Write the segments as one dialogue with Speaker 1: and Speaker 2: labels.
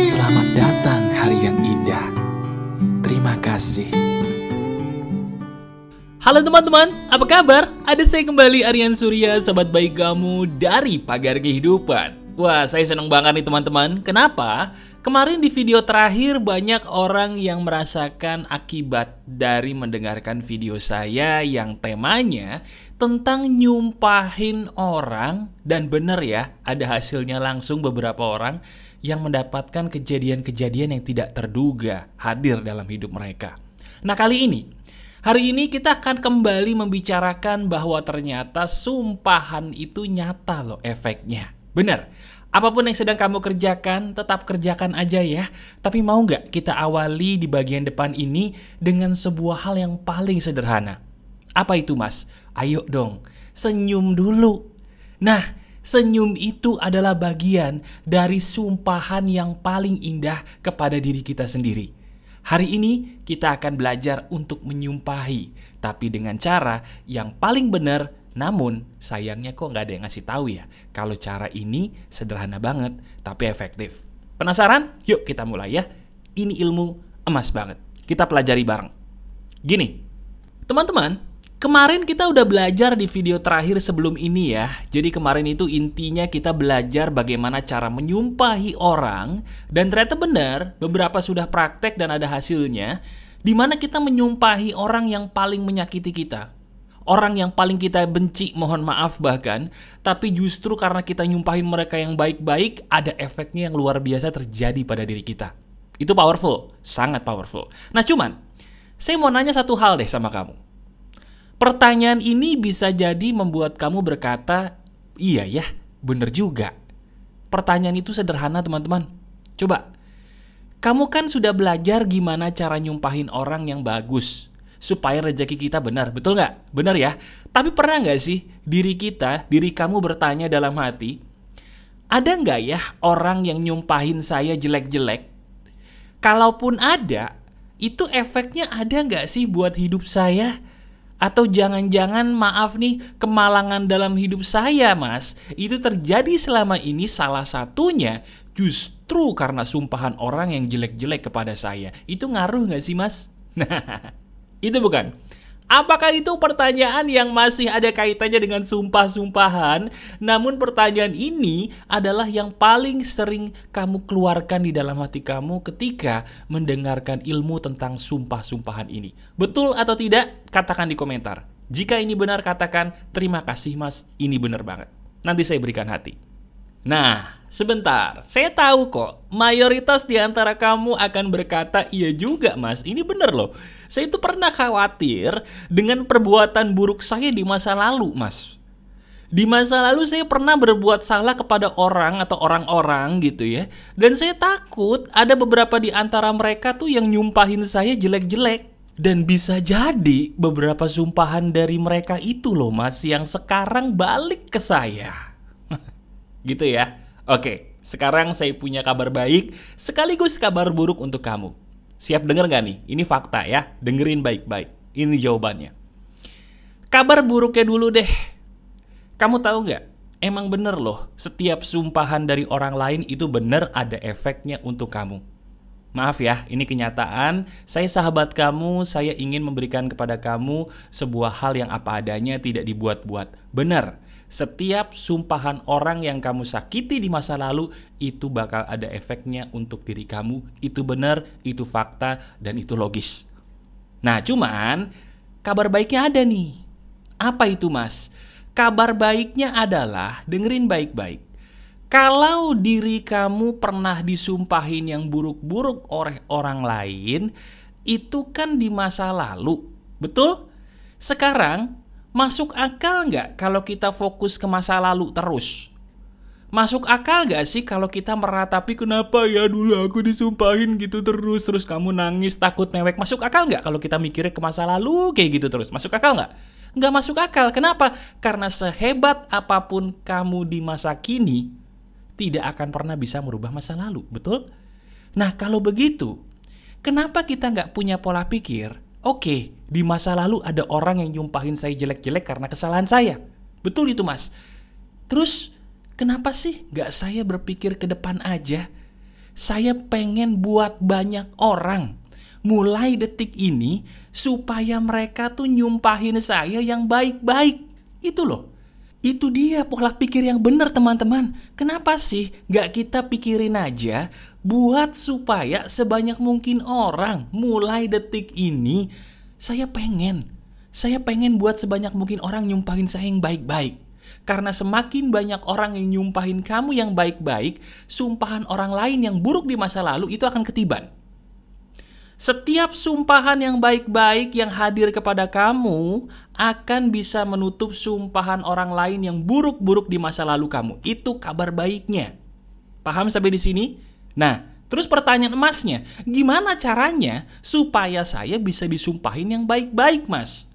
Speaker 1: Selamat datang hari yang indah. Terima kasih.
Speaker 2: Halo teman-teman, apa kabar? Ada saya kembali, Aryan Surya, sahabat baik kamu dari Pagar Kehidupan. Wah, saya senang banget nih teman-teman. Kenapa? Kemarin di video terakhir banyak orang yang merasakan akibat dari mendengarkan video saya yang temanya tentang nyumpahin orang. Dan bener ya, ada hasilnya langsung beberapa orang yang mendapatkan kejadian-kejadian yang tidak terduga hadir dalam hidup mereka. Nah, hari ini kita akan kembali membicarakan bahwa ternyata sumpahan itu nyata loh efeknya. Benar, apapun yang sedang kamu kerjakan, tetap kerjakan aja ya. Tapi mau nggak kita awali di bagian depan ini dengan sebuah hal yang paling sederhana? Apa itu mas? Ayo dong, senyum dulu. Nah, senyum itu adalah bagian dari sumpahan yang paling indah kepada diri kita sendiri. Hari ini kita akan belajar untuk menyumpahi, tapi dengan cara yang paling benar. Namun sayangnya kok nggak ada yang ngasih tahu ya kalau cara ini sederhana banget tapi efektif. Penasaran? Yuk kita mulai ya. Ini ilmu emas banget. Kita pelajari bareng. Gini, teman-teman, kemarin kita udah belajar di video terakhir sebelum ini ya. Jadi kemarin itu intinya kita belajar bagaimana cara menyumpahi orang. Dan ternyata benar, beberapa sudah praktek dan ada hasilnya. Dimana kita menyumpahi orang yang paling menyakiti kita. Orang yang paling kita benci, mohon maaf bahkan. Tapi justru karena kita nyumpahin mereka yang baik-baik, ada efeknya yang luar biasa terjadi pada diri kita. Itu powerful, sangat powerful. Nah cuman, saya mau nanya satu hal deh sama kamu. Pertanyaan ini bisa jadi membuat kamu berkata, iya ya, bener juga. Pertanyaan itu sederhana teman-teman. Coba, kamu kan sudah belajar gimana cara nyumpahin orang yang bagus supaya rezeki kita benar, betul nggak? Benar ya? Tapi pernah nggak sih diri kamu bertanya dalam hati, ada nggak ya orang yang nyumpahin saya jelek-jelek? Kalaupun ada, itu efeknya ada nggak sih buat hidup saya? Atau jangan-jangan maaf nih, kemalangan dalam hidup saya mas, itu terjadi selama ini salah satunya justru karena sumpahan orang yang jelek-jelek kepada saya. Itu ngaruh nggak sih mas? Nah, itu bukan. Apakah itu pertanyaan yang masih ada kaitannya dengan sumpah-sumpahan? Namun pertanyaan ini adalah yang paling sering kamu keluarkan di dalam hati kamu ketika mendengarkan ilmu tentang sumpah-sumpahan ini. Betul atau tidak? Katakan di komentar. Jika ini benar, katakan terima kasih mas, ini benar banget. Nanti saya berikan hati. Nah, sebentar, saya tahu kok mayoritas di antara kamu akan berkata, iya juga mas, ini bener loh. Saya itu pernah khawatir dengan perbuatan buruk saya di masa lalu mas. Di masa lalu saya pernah berbuat salah kepada orang atau orang-orang gitu ya. Dan saya takut ada beberapa di antara mereka tuh yang nyumpahin saya jelek-jelek. Dan bisa jadi beberapa sumpahan dari mereka itu loh mas, yang sekarang balik ke saya. Gitu ya. Oke, sekarang saya punya kabar baik sekaligus kabar buruk untuk kamu. Siap denger gak nih? Ini fakta ya. Dengerin baik-baik. Ini jawabannya. Kabar buruknya dulu deh. Kamu tahu gak? Emang bener loh, setiap sumpahan dari orang lain itu bener ada efeknya untuk kamu. Maaf ya, ini kenyataan. Saya sahabat kamu, saya ingin memberikan kepada kamu sebuah hal yang apa adanya, tidak dibuat-buat. Bener. Setiap sumpahan orang yang kamu sakiti di masa lalu itu bakal ada efeknya untuk diri kamu. Itu benar, itu fakta, dan itu logis. Nah cuman kabar baiknya ada nih. Apa itu mas? Kabar baiknya adalah, dengerin baik-baik. Kalau diri kamu pernah disumpahin yang buruk-buruk oleh orang lain, itu kan di masa lalu, betul? Sekarang masuk akal nggak kalau kita fokus ke masa lalu terus? Masuk akal nggak sih kalau kita meratapi kenapa ya dulu aku disumpahin gitu terus kamu nangis takut mewek? Masuk akal nggak kalau kita mikirnya ke masa lalu kayak gitu terus? Masuk akal nggak? Nggak masuk akal. Kenapa? Karena sehebat apapun kamu di masa kini, tidak akan pernah bisa merubah masa lalu, betul? Nah kalau begitu, kenapa kita nggak punya pola pikir? Oke, di masa lalu ada orang yang nyumpahin saya jelek-jelek karena kesalahan saya. Betul itu mas. Terus kenapa sih nggak saya berpikir ke depan aja? Saya pengen buat banyak orang mulai detik ini supaya mereka tuh nyumpahin saya yang baik-baik. Itu loh. Itu dia pola pikir yang benar, teman-teman. Kenapa sih gak kita pikirin aja buat supaya sebanyak mungkin orang mulai detik ini saya pengen buat sebanyak mungkin orang nyumpahin saya yang baik-baik. Karena semakin banyak orang yang nyumpahin kamu yang baik-baik, sumpahan orang lain yang buruk di masa lalu itu akan ketiban. Setiap sumpahan yang baik-baik yang hadir kepada kamu akan bisa menutup sumpahan orang lain yang buruk-buruk di masa lalu kamu. Itu kabar baiknya. Paham sampai di sini? Nah, terus pertanyaan emasnya, gimana caranya supaya saya bisa disumpahin yang baik-baik, Mas?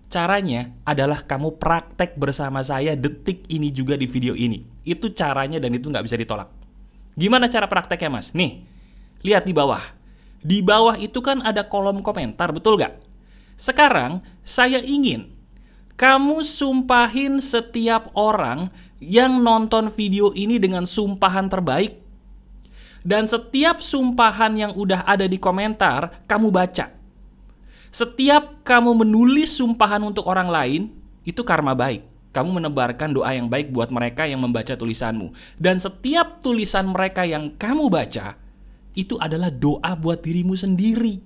Speaker 2: Caranya adalah kamu praktek bersama saya detik ini juga di video ini. Itu caranya dan itu nggak bisa ditolak. Gimana cara prakteknya, Mas? Nih, lihat di bawah. Di bawah itu kan ada kolom komentar, betul nggak? Sekarang saya ingin kamu sumpahin setiap orang yang nonton video ini dengan sumpahan terbaik. Dan setiap sumpahan yang udah ada di komentar, kamu baca. Setiap kamu menulis sumpahan untuk orang lain, itu karma baik. Kamu menebarkan doa yang baik buat mereka yang membaca tulisanmu. Dan setiap tulisan mereka yang kamu baca, itu adalah doa buat dirimu sendiri.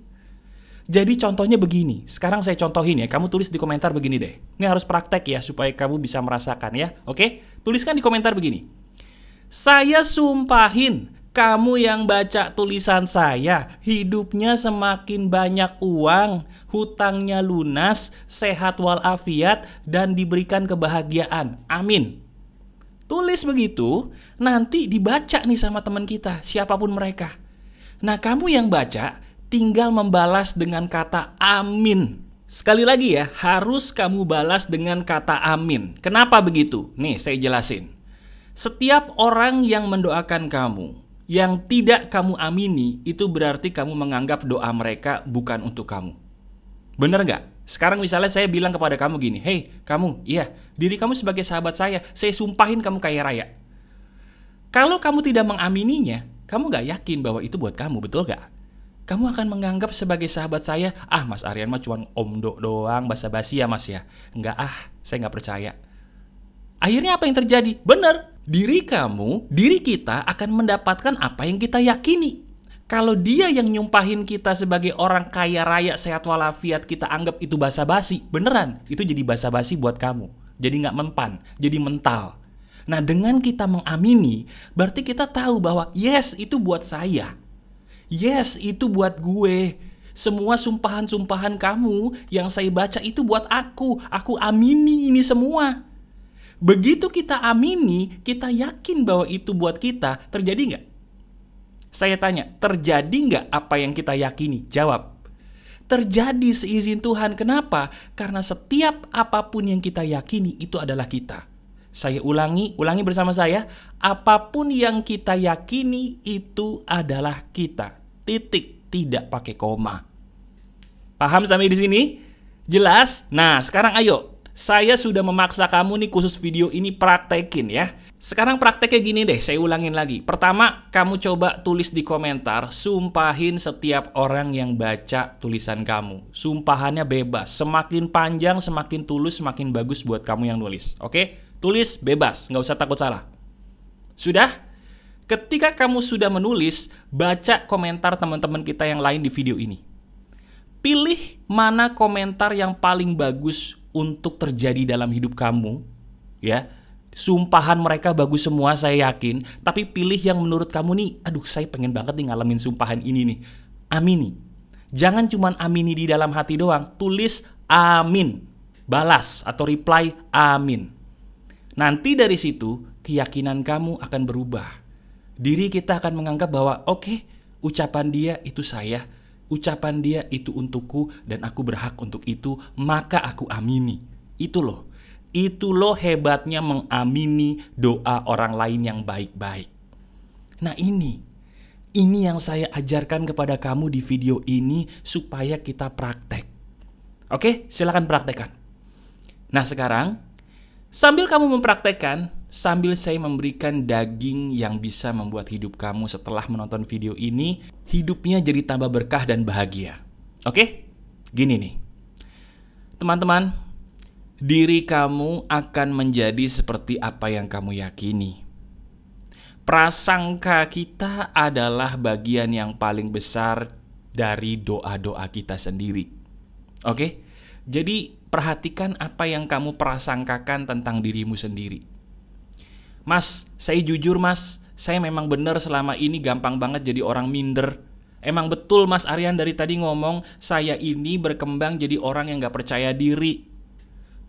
Speaker 2: Jadi contohnya begini. Sekarang saya contohin ya. Kamu tulis di komentar begini deh. Ini harus praktek ya, supaya kamu bisa merasakan ya. Oke? Tuliskan di komentar begini. Saya sumpahin kamu yang baca tulisan saya, hidupnya semakin banyak uang, hutangnya lunas, sehat walafiat, dan diberikan kebahagiaan. Amin. Tulis begitu, nanti dibaca nih sama teman kita, siapapun mereka. Nah, kamu yang baca, tinggal membalas dengan kata amin. Sekali lagi ya, harus kamu balas dengan kata amin. Kenapa begitu? Nih, saya jelasin. Setiap orang yang mendoakan kamu, yang tidak kamu amini, itu berarti kamu menganggap doa mereka bukan untuk kamu. Bener nggak? Sekarang misalnya saya bilang kepada kamu gini, hey kamu, iya, diri kamu sebagai sahabat saya sumpahin kamu kaya raya. Kalau kamu tidak mengamininya, kamu nggak yakin bahwa itu buat kamu, betul nggak? Kamu akan menganggap sebagai sahabat saya, Mas Aryan mah cuma omdo doang, basa-basi ya mas ya. Enggak saya nggak percaya. Akhirnya apa yang terjadi? Bener. Diri kamu, diri kita akan mendapatkan apa yang kita yakini. Kalau dia yang nyumpahin kita sebagai orang kaya raya sehat walafiat, kita anggap itu basa-basi. Beneran, itu jadi basa-basi buat kamu. Jadi nggak mempan, jadi mental. Nah, dengan kita mengamini, berarti kita tahu bahwa yes, itu buat saya. Yes, itu buat gue. Semua sumpahan-sumpahan kamu yang saya baca itu buat aku. Aku amini ini semua. Begitu kita amini, kita yakin bahwa itu buat kita, terjadi nggak? Saya tanya, terjadi nggak apa yang kita yakini? Jawab. Terjadi seizin Tuhan. Kenapa? Karena setiap apapun yang kita yakini, itu adalah kita. Saya ulangi bersama saya. Apapun yang kita yakini, itu adalah kita. Titik, tidak pakai koma. Paham sampai di sini? Jelas? Nah, sekarang ayo. Saya sudah memaksa kamu nih khusus video ini praktekin ya. Sekarang prakteknya gini deh, saya ulangin lagi. Pertama, kamu coba tulis di komentar, sumpahin setiap orang yang baca tulisan kamu. Sumpahannya bebas, semakin panjang, semakin tulus, semakin bagus buat kamu yang nulis. Oke? Tulis bebas, nggak usah takut salah. Sudah? Ketika kamu sudah menulis, baca komentar teman-teman kita yang lain di video ini. Pilih mana komentar yang paling bagus untuk terjadi dalam hidup kamu, ya. Sumpahan mereka bagus semua, saya yakin. Tapi pilih yang menurut kamu nih, aduh saya pengen banget nih ngalamin sumpahan ini nih. Amini. Jangan cuma amini di dalam hati doang. Tulis amin. Balas atau reply amin. Nanti dari situ, keyakinan kamu akan berubah. Diri kita akan menganggap bahwa oke, ucapan dia itu saya. Ucapan dia itu untukku dan aku berhak untuk itu, maka aku amini. Itu loh hebatnya mengamini doa orang lain yang baik-baik. Nah ini yang saya ajarkan kepada kamu di video ini supaya kita praktek. Oke, silakan praktekkan. Nah sekarang, sambil kamu mempraktekkan, sambil saya memberikan daging yang bisa membuat hidup kamu setelah menonton video ini, hidupnya jadi tambah berkah dan bahagia. Oke? Gini nih. Teman-teman, diri kamu akan menjadi seperti apa yang kamu yakini. Prasangka kita adalah bagian yang paling besar dari doa-doa kita sendiri. Oke? Jadi, perhatikan apa yang kamu prasangkakan tentang dirimu sendiri. Mas, saya jujur mas, saya memang benar selama ini gampang banget jadi orang minder. Emang betul Mas Aryan dari tadi ngomong, saya ini berkembang jadi orang yang gak percaya diri.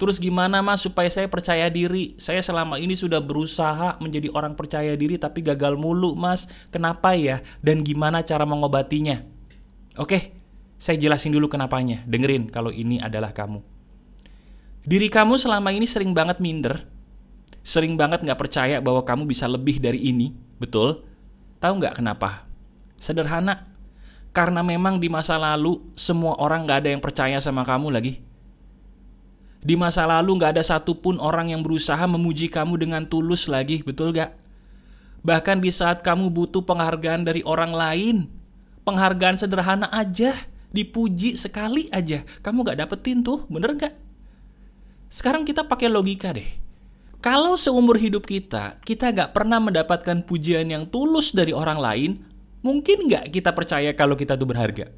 Speaker 2: Terus gimana mas supaya saya percaya diri? Saya selama ini sudah berusaha menjadi orang percaya diri tapi gagal mulu mas. Kenapa ya? Dan gimana cara mengobatinya? Oke, saya jelasin dulu kenapanya. Dengerin kalau ini adalah kamu. Diri kamu selama ini sering banget minder. Sering banget gak percaya bahwa kamu bisa lebih dari ini. Betul? Tahu gak kenapa? Sederhana. Karena memang di masa lalu semua orang gak ada yang percaya sama kamu lagi. Di masa lalu gak ada satupun orang yang berusaha memuji kamu dengan tulus lagi. Betul gak? Bahkan di saat kamu butuh penghargaan dari orang lain, penghargaan sederhana aja, dipuji sekali aja, kamu gak dapetin tuh. Bener gak? Sekarang kita pakai logika deh. Kalau seumur hidup kita gak pernah mendapatkan pujian yang tulus dari orang lain, mungkin gak kita percaya kalau kita tuh berharga?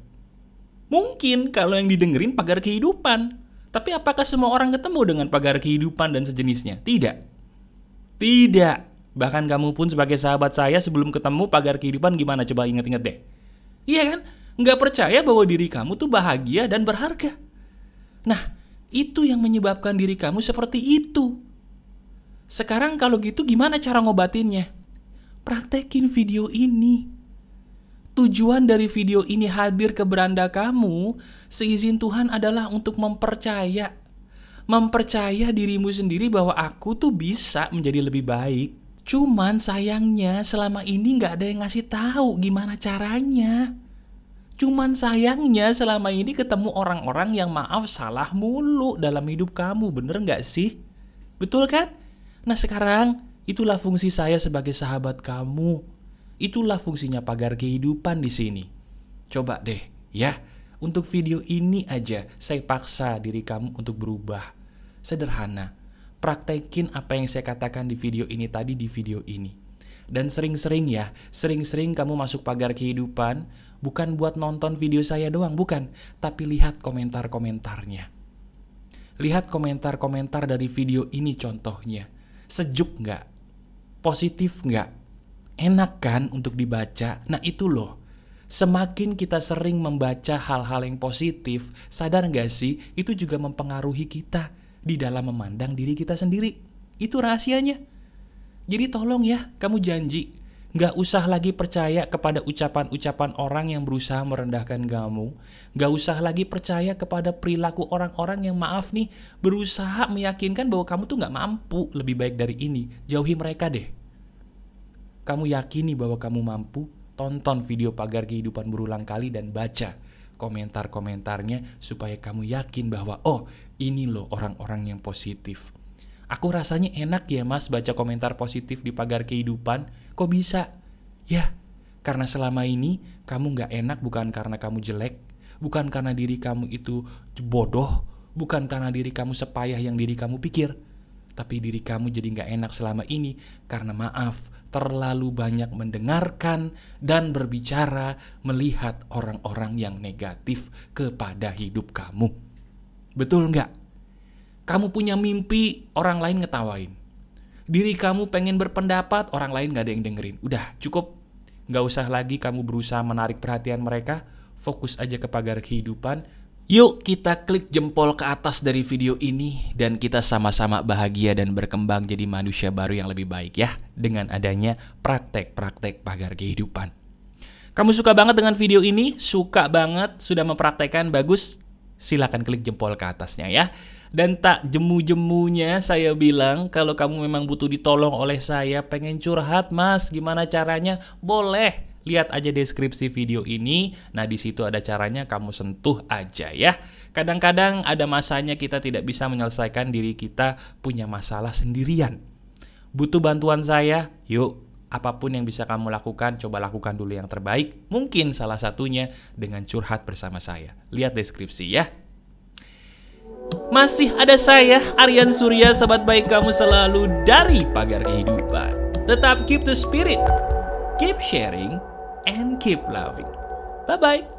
Speaker 2: Mungkin kalau yang didengerin pagar kehidupan. Tapi apakah semua orang ketemu dengan pagar kehidupan dan sejenisnya? Tidak. Tidak. Bahkan kamu pun sebagai sahabat saya sebelum ketemu pagar kehidupan gimana? Coba ingat-ingat deh. Iya kan? Gak percaya bahwa diri kamu tuh bahagia dan berharga. Nah, itu yang menyebabkan diri kamu seperti itu. Sekarang kalau gitu gimana cara ngobatinnya? Praktekin video ini. Tujuan dari video ini hadir ke beranda kamu, seizin Tuhan adalah untuk mempercaya dirimu sendiri bahwa aku tuh bisa menjadi lebih baik. Cuman sayangnya selama ini gak ada yang ngasih tahu gimana caranya. Cuman sayangnya selama ini ketemu orang-orang yang maaf salah mulu dalam hidup kamu. Bener gak sih? Betul kan? Nah sekarang itulah fungsi saya sebagai sahabat kamu. Itulah fungsinya pagar kehidupan di sini. Coba deh ya, untuk video ini aja saya paksa diri kamu untuk berubah. Sederhana. Praktekin apa yang saya katakan di video ini tadi di video ini. Dan sering-sering kamu masuk pagar kehidupan bukan buat nonton video saya doang, bukan, tapi lihat komentar-komentarnya. Lihat komentar-komentar dari video ini contohnya. Sejuk nggak? Positif nggak? Enak kan untuk dibaca? Nah itu loh, semakin kita sering membaca hal-hal yang positif, sadar nggak sih? Itu juga mempengaruhi kita di dalam memandang diri kita sendiri. Itu rahasianya. Jadi tolong ya, kamu janji nggak usah lagi percaya kepada ucapan-ucapan orang yang berusaha merendahkan kamu. Nggak usah lagi percaya kepada perilaku orang-orang yang maaf nih, berusaha meyakinkan bahwa kamu tuh nggak mampu lebih baik dari ini. Jauhi mereka deh. Kamu yakini bahwa kamu mampu, tonton video pagar kehidupan berulang kali dan baca komentar-komentarnya supaya kamu yakin bahwa oh ini loh orang-orang yang positif. Aku rasanya enak ya mas baca komentar positif di pagar kehidupan. Kok bisa? Ya, karena selama ini kamu gak enak bukan karena kamu jelek, bukan karena diri kamu itu bodoh, bukan karena diri kamu sepayah yang diri kamu pikir. Tapi diri kamu jadi gak enak selama ini karena maaf, terlalu banyak mendengarkan dan berbicara melihat orang-orang yang negatif kepada hidup kamu. Betul gak? Kamu punya mimpi, orang lain ngetawain. Diri kamu pengen berpendapat, orang lain gak ada yang dengerin. Udah, cukup. Gak usah lagi kamu berusaha menarik perhatian mereka. Fokus aja ke pagar kehidupan. Yuk kita klik jempol ke atas dari video ini dan kita sama-sama bahagia dan berkembang jadi manusia baru yang lebih baik ya. Dengan adanya praktek-praktek pagar kehidupan. Kamu suka banget dengan video ini? Suka banget? Sudah mempraktekkan? Bagus? Silakan klik jempol ke atasnya ya. Dan tak jemu-jemunya saya bilang kalau kamu memang butuh ditolong oleh saya, pengen curhat mas, gimana caranya? Boleh, lihat aja deskripsi video ini. Nah di situ ada caranya, kamu sentuh aja ya. Kadang-kadang ada masanya kita tidak bisa menyelesaikan diri kita punya masalah sendirian. Butuh bantuan saya? Yuk, apapun yang bisa kamu lakukan, coba lakukan dulu yang terbaik. Mungkin salah satunya dengan curhat bersama saya. Lihat deskripsi ya. Masih ada saya, Aryan Surya, sahabat baik kamu selalu dari Pagar Kehidupan. Tetap keep the spirit, keep sharing, and keep loving. Bye-bye.